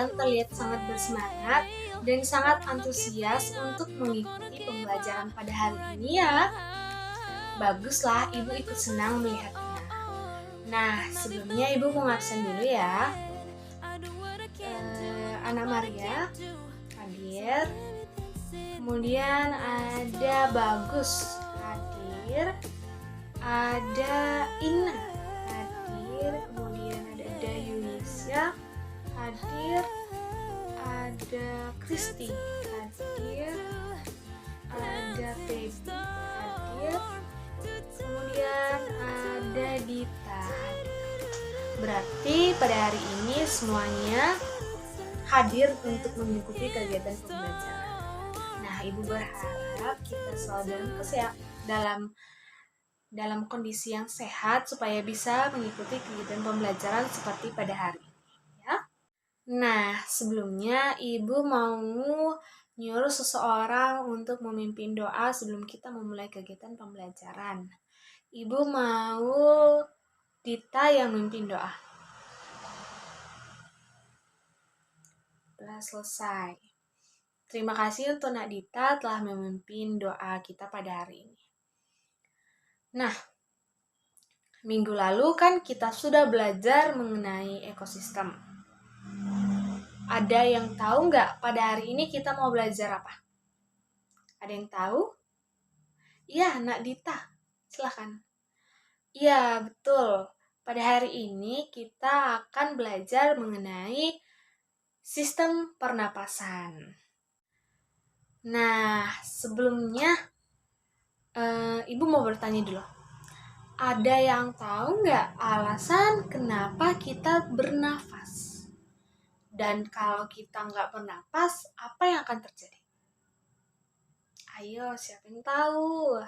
kalian terlihat sangat bersemangat dan sangat antusias untuk mengikuti pembelajaran pada hari ini ya. Baguslah, Ibu ikut senang melihatnya. Nah, sebelumnya Ibu mau ngabsen dulu ya. Anak Maria hadir. Kemudian ada Bagus hadir. Ada Ina hadir. Kemudian ada Yunisya hadir. Ada Kristi hadir. Ada Baby hadir. Kemudian ada Dita hadir. Berarti pada hari ini semuanya hadir untuk mengikuti kegiatan pembelajaran. Nah, Ibu berharap kita selalu dalam kondisi yang sehat supaya bisa mengikuti kegiatan pembelajaran seperti pada hari ini ya. Nah, sebelumnya Ibu mau nyuruh seseorang untuk memimpin doa sebelum kita memulai kegiatan pembelajaran. Ibu mau Dita yang memimpin doa. Telah selesai. Terima kasih untuk Nak Dita telah memimpin doa kita pada hari ini. Nah, minggu lalu kan kita sudah belajar mengenai ekosistem. Ada yang tahu nggak pada hari ini kita mau belajar apa? Ada yang tahu? Iya, Nak Dita. Silahkan. Iya, betul. Pada hari ini kita akan belajar mengenai sistem pernapasan. Nah, sebelumnya Ibu mau bertanya dulu. Ada yang tahu nggak alasan kenapa kita bernafas? Dan kalau kita nggak bernapas, apa yang akan terjadi? Ayo, siapa yang tahu?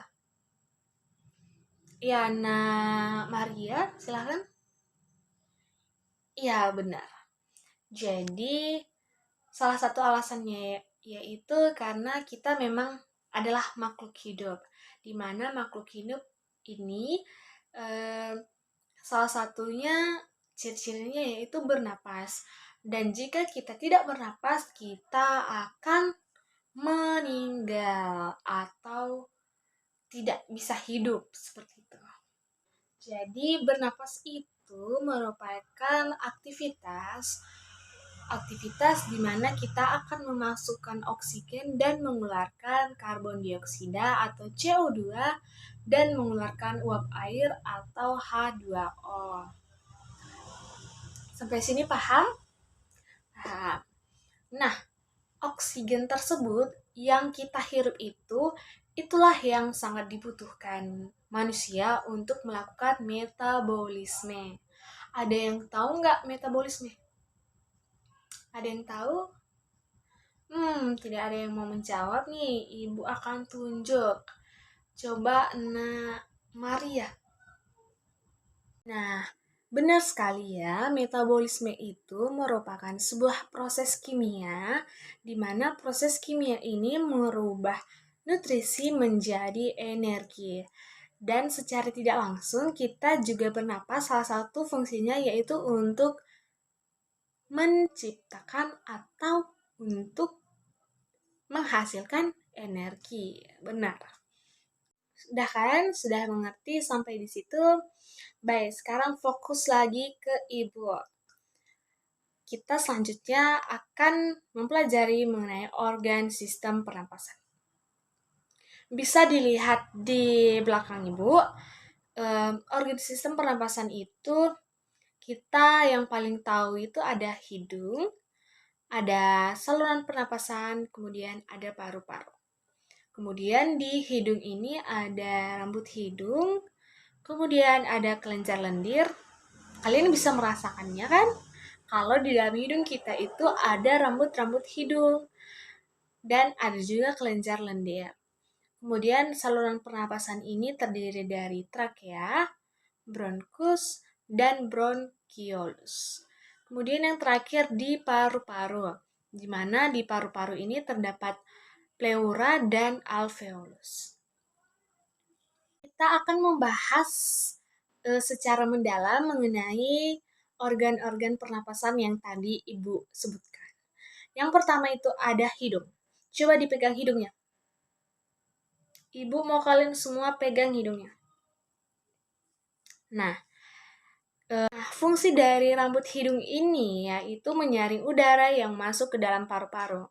Ya, Nah Maria, silahkan. Iya, benar. Jadi, salah satu alasannya yaitu karena kita memang adalah makhluk hidup, di mana makhluk hidup ini salah satunya ciri-cirinya yaitu bernapas. Dan jika kita tidak bernapas, kita akan meninggal atau tidak bisa hidup seperti itu. Jadi bernapas itu merupakan aktivitas di mana kita akan memasukkan oksigen dan mengeluarkan karbon dioksida atau CO2 dan mengeluarkan uap air atau H2O. Sampai sini paham? Paham. Nah, oksigen tersebut yang kita hirup itulah yang sangat dibutuhkan manusia untuk melakukan metabolisme. Ada yang tahu nggak metabolisme? Ada yang tahu? Tidak ada yang mau menjawab nih. Ibu akan tunjuk. Coba Nak Maria. Nah, benar sekali ya, metabolisme itu merupakan sebuah proses kimia di mana proses kimia ini merubah nutrisi menjadi energi. Dan secara tidak langsung kita juga bernapas, salah satu fungsinya yaitu untuk menciptakan atau untuk menghasilkan energi. Benar. Sudah kan? Sudah mengerti sampai di situ? Baik, sekarang fokus lagi ke Ibu. Kita selanjutnya akan mempelajari mengenai organ sistem pernapasan. Bisa dilihat di belakang Ibu, organ sistem pernapasan itu kita yang paling tahu itu ada hidung, ada saluran pernapasan, kemudian ada paru-paru. Kemudian di hidung ini ada rambut hidung, kemudian ada kelenjar lendir. Kalian bisa merasakannya kan? Kalau di dalam hidung kita itu ada rambut-rambut hidung dan ada juga kelenjar lendir. Kemudian saluran pernapasan ini terdiri dari trakea, bronkus, dan bronkiolus. Kemudian yang terakhir di paru-paru, di mana di paru-paru ini terdapat pleura dan alveolus. Kita akan membahas secara mendalam mengenai organ-organ pernapasan yang tadi Ibu sebutkan. Yang pertama itu ada hidung. Coba dipegang hidungnya. Ibu mau kalian semua pegang hidungnya. Nah, fungsi dari rambut hidung ini yaitu menyaring udara yang masuk ke dalam paru-paru.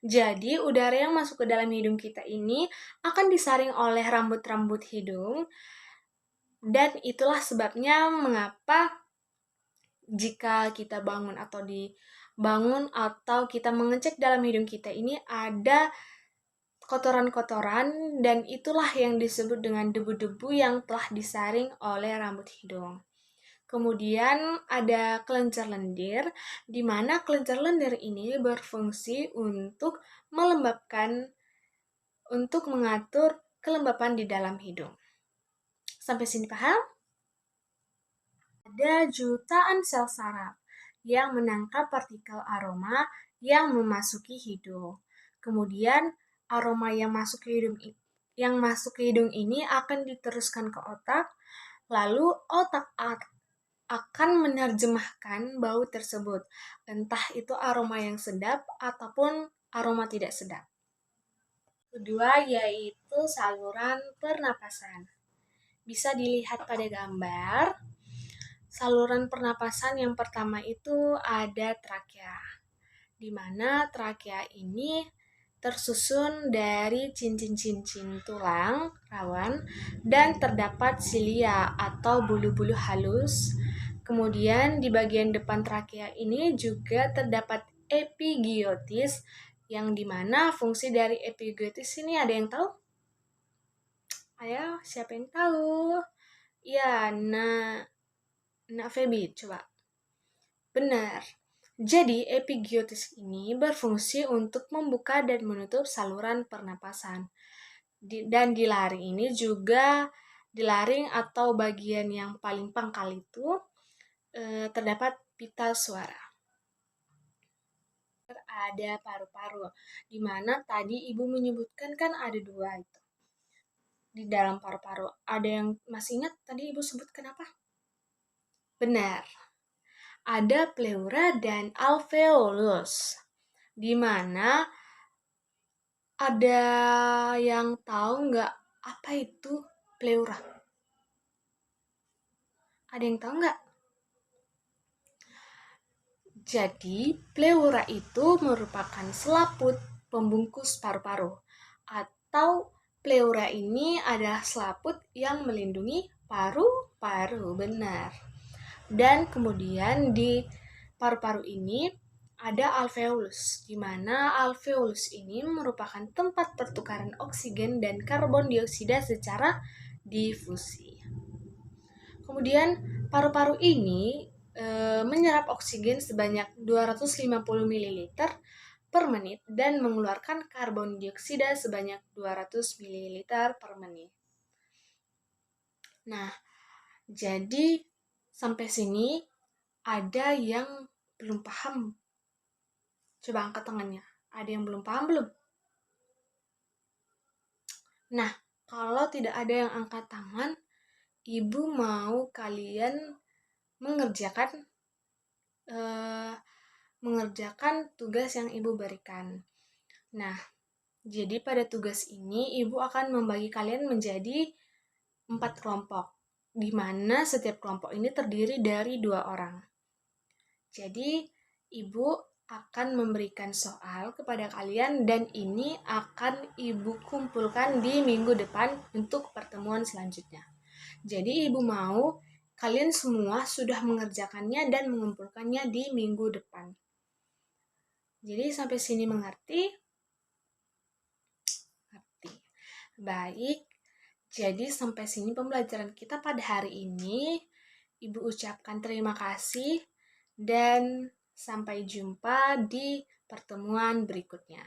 Jadi, udara yang masuk ke dalam hidung kita ini akan disaring oleh rambut-rambut hidung, dan itulah sebabnya mengapa jika kita bangun atau kita mengecek dalam hidung kita ini ada kotoran-kotoran, dan itulah yang disebut dengan debu-debu yang telah disaring oleh rambut hidung. Kemudian ada kelenjar lendir, di mana kelenjar lendir ini berfungsi untuk mengatur kelembapan di dalam hidung. Sampai sini paham? Ada jutaan sel saraf yang menangkap partikel aroma yang memasuki hidung. Kemudian aroma yang masuk ke hidung ini akan diteruskan ke otak, lalu otak akan menerjemahkan bau tersebut, entah itu aroma yang sedap ataupun aroma tidak sedap. Kedua yaitu saluran pernapasan. Bisa dilihat pada gambar. Saluran pernapasan yang pertama itu ada trakea, di mana trakea ini tersusun dari cincin-cincin tulang rawan dan terdapat silia atau bulu-bulu halus. Kemudian di bagian depan trakea ini juga terdapat epigiotis, yang dimana fungsi dari epigiotis ini ada yang tahu? Ayo, siapa yang tahu? Ya, Nak Feby, coba. Benar. Jadi, epigiotis ini berfungsi untuk membuka dan menutup saluran pernapasan. Dan di laring ini juga, di laring atau bagian yang paling pangkal itu, terdapat pita suara. Ada paru-paru, di mana tadi Ibu menyebutkan kan ada 2 itu. Di dalam paru-paru. Ada yang masih ingat tadi Ibu sebutkan apa? Benar. Ada pleura dan alveolus. Di mana ada yang tahu nggak apa itu pleura? Ada yang tahu nggak? Jadi, pleura itu merupakan selaput pembungkus paru-paru. Atau pleura ini adalah selaput yang melindungi paru-paru, benar. Dan kemudian di paru-paru ini ada alveolus, di mana alveolus ini merupakan tempat pertukaran oksigen dan karbon dioksida secara difusi. Kemudian paru-paru ini menyerap oksigen sebanyak 250 ml per menit dan mengeluarkan karbon dioksida sebanyak 200 ml per menit. Nah, jadi sampai sini ada yang belum paham? Coba angkat tangannya. Ada yang belum paham belum? Nah, kalau tidak ada yang angkat tangan, Ibu mau kalian mengerjakan tugas yang Ibu berikan. Nah, jadi pada tugas ini Ibu akan membagi kalian menjadi 4 kelompok, di mana setiap kelompok ini terdiri dari 2 orang. Jadi, Ibu akan memberikan soal kepada kalian dan ini akan Ibu kumpulkan di minggu depan untuk pertemuan selanjutnya. Jadi Ibu mau kalian semua sudah mengerjakannya dan mengumpulkannya di minggu depan. Jadi sampai sini mengerti? Ngerti. Baik, jadi sampai sini pembelajaran kita pada hari ini. Ibu ucapkan terima kasih dan sampai jumpa di pertemuan berikutnya.